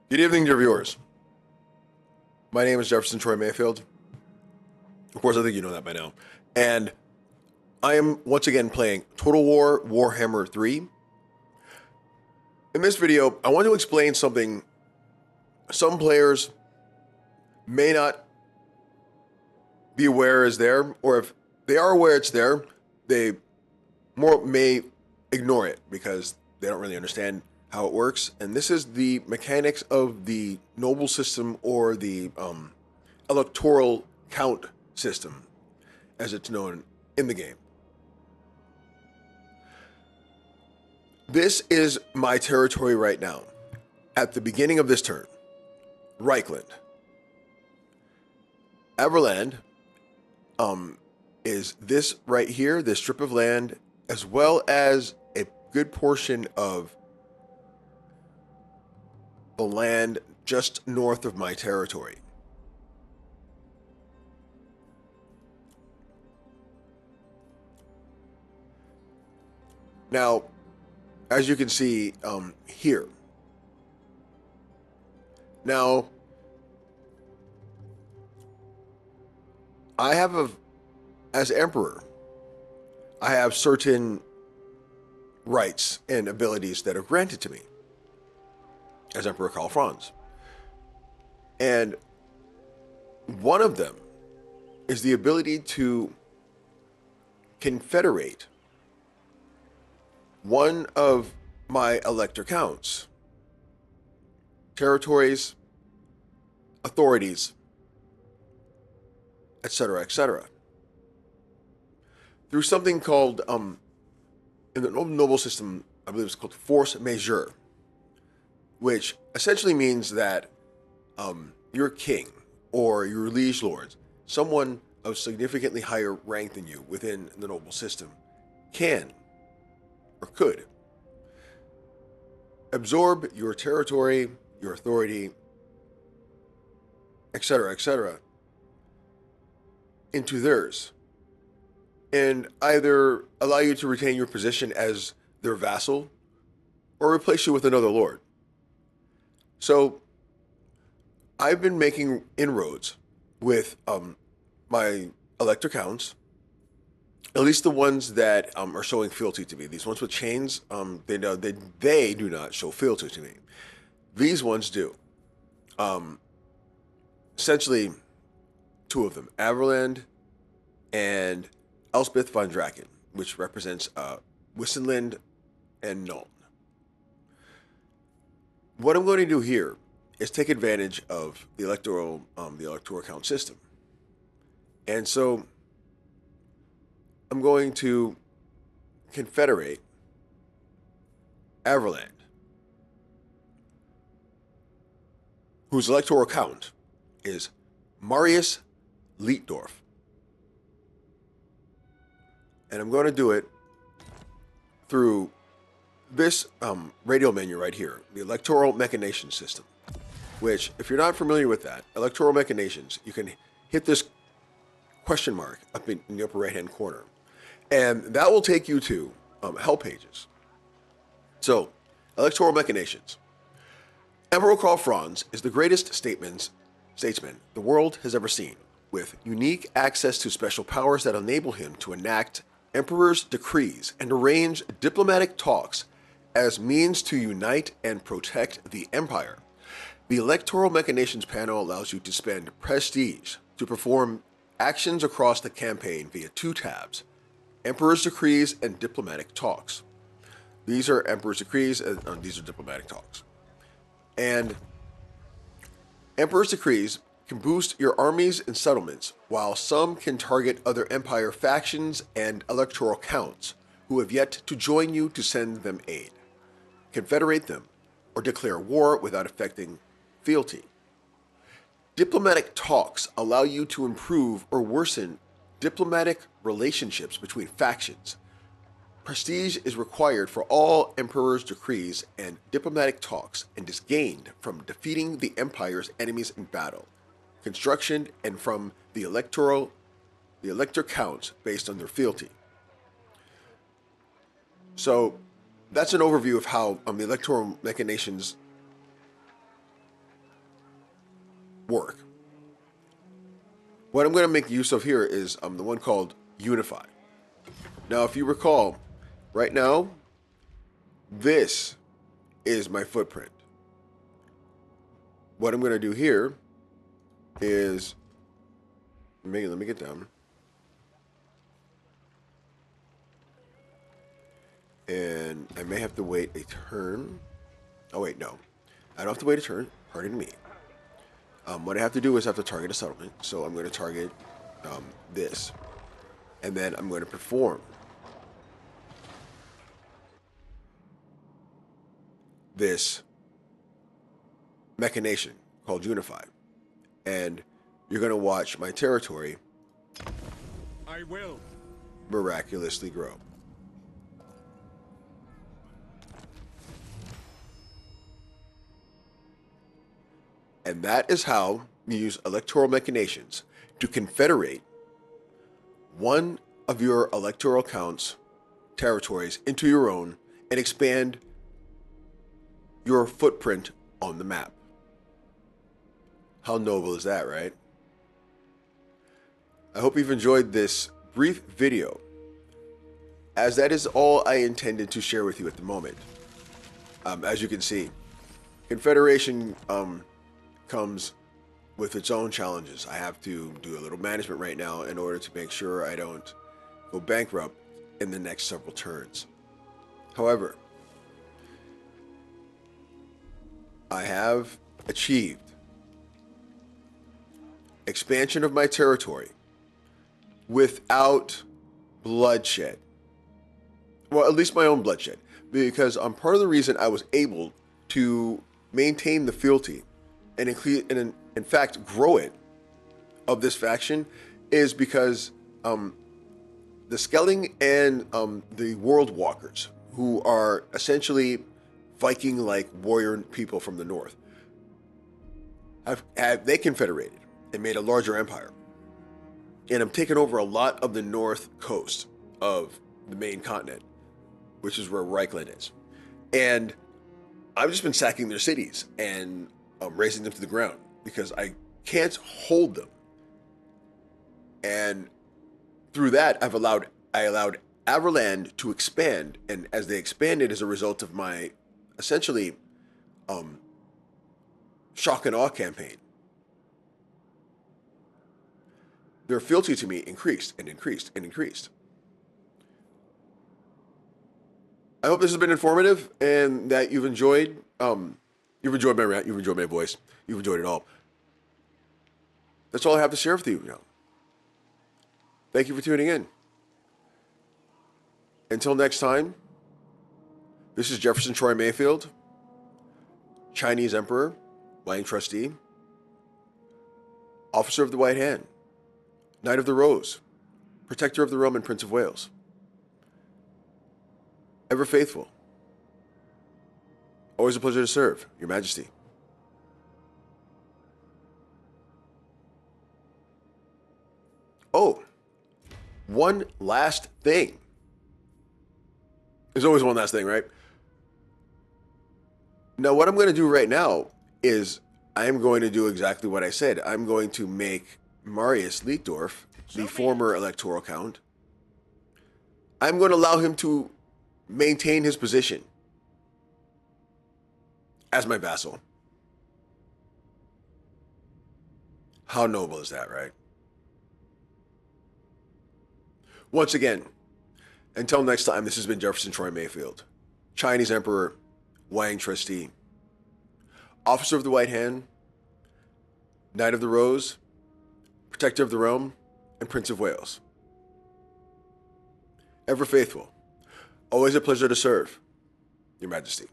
Good evening, dear viewers. My name is Jefferson Troy Mayfield. Of course, I think you know that by now. And I am once again playing Total War Warhammer 3. In this video, I want to explain something some players may not be aware is there, or if they are aware it's there, they may ignore it because they don't really understand how it works. And this is the mechanics of the noble system, or the electoral count system, as it's known in the game. This is my territory right now. At the beginning of this turn, Reikland. Averland is this right here, this strip of land, as well as a good portion of the land just north of my territory. Now, as you can see here, now I have as emperor, I have certain rights and abilities that are granted to me as Emperor Karl Franz. And one of them is the ability to confederate one of my elector counts, territories, authorities, etc., etc., through something called, in the noble system, I believe it's called force majeure, which essentially means that your king or your liege lords, someone of significantly higher rank than you within the noble system, can or could absorb your territory, your authority, etc., etc., into theirs, and either allow you to retain your position as their vassal or replace you with another lord. So I've been making inroads with my elector counts, at least the ones that are showing fealty to me. These ones with chains, they do not show fealty to me. These ones do. Essentially, two of them, Averland and Elspeth von Draken, which represents Wissenland and Nuln. What I'm going to do here is take advantage of the electoral count system. And so I'm going to confederate Averland, whose electoral count is Marius Leitdorf. And I'm going to do it through this radial menu right here, the Electoral Machinations system, which, if you're not familiar with that, Electoral Machinations, you can hit this question mark up in the upper right-hand corner, and that will take you to help pages. So, Electoral Machinations. Emperor Karl Franz is the greatest statesman the world has ever seen, with unique access to special powers that enable him to enact emperor's decrees and arrange diplomatic talks as means to unite and protect the empire. The Electoral Machinations panel allows you to spend prestige to perform actions across the campaign via two tabs: Emperor's Decrees and Diplomatic Talks. These are Emperor's Decrees, and these are Diplomatic Talks. And Emperor's Decrees can boost your armies and settlements, while some can target other empire factions and electoral counts who have yet to join you to send them aid, confederate them, or declare war without affecting fealty. Diplomatic talks allow you to improve or worsen diplomatic relationships between factions. Prestige is required for all Emperor's Decrees and diplomatic talks, and is gained from defeating the Empire's enemies in battle, construction, and from the elector counts based on their fealty. So that's an overview of how the electoral machinations work. What I'm going to make use of here is the one called Unify. Now, if you recall, right now, this is my footprint. What I'm going to do here is, let me get down. And I may have to wait a turn. Oh, wait, no. I don't have to wait a turn. Pardon me. What I have to do is have to target a settlement. So I'm going to target this. And then I'm going to perform this machination called Unify. And you're going to watch my territory I will miraculously grow. And that is how you use electoral machinations to confederate one of your electoral counts territories into your own and expand your footprint on the map. How noble is that, right? I hope you've enjoyed this brief video, as that is all I intended to share with you at the moment. As you can see, Confederation comes with its own challenges. I have to do a little management right now in order to make sure I don't go bankrupt in the next several turns. However, I have achieved expansion of my territory without bloodshed. Well, at least my own bloodshed, because part of the reason I was able to maintain the fealty and in fact grow it of this faction is because the Skealing and the World Walkers, who are essentially Viking-like warrior people from the north, they confederated and made a larger empire, and have taken over a lot of the north coast of the main continent, which is where Reikland is, and I've just been sacking their cities and razing them to the ground because I can't hold them. And through that, I allowed Averland to expand, and as they expanded as a result of my essentially shock and awe campaign, their fealty to me increased and increased and increased. I hope this has been informative and that you've enjoyed. You've enjoyed my rant. You've enjoyed my voice. You've enjoyed it all. That's all I have to share with you now. Thank you for tuning in. Until next time, this is Jefferson Troy Mayfield, Chinese Emperor, Wang Trustee, Officer of the White Hand, Knight of the Rose, Protector of the Realm and Prince of Wales. Ever faithful. Always a pleasure to serve, Your Majesty. Oh, one last thing. There's always one last thing, right? Now, what I'm going to do right now is I'm going to do exactly what I said. I'm going to make Marius Leitdorf, the former electoral count, I'm going to allow him to maintain his position as my vassal. How noble is that, right? Once again, until next time, this has been Jefferson Troy Mayfield, Chinese Emperor, Wang Trustee, Officer of the White Hand, Knight of the Rose, Protector of the Realm, and Prince of Wales. Ever faithful, always a pleasure to serve, Your Majesty.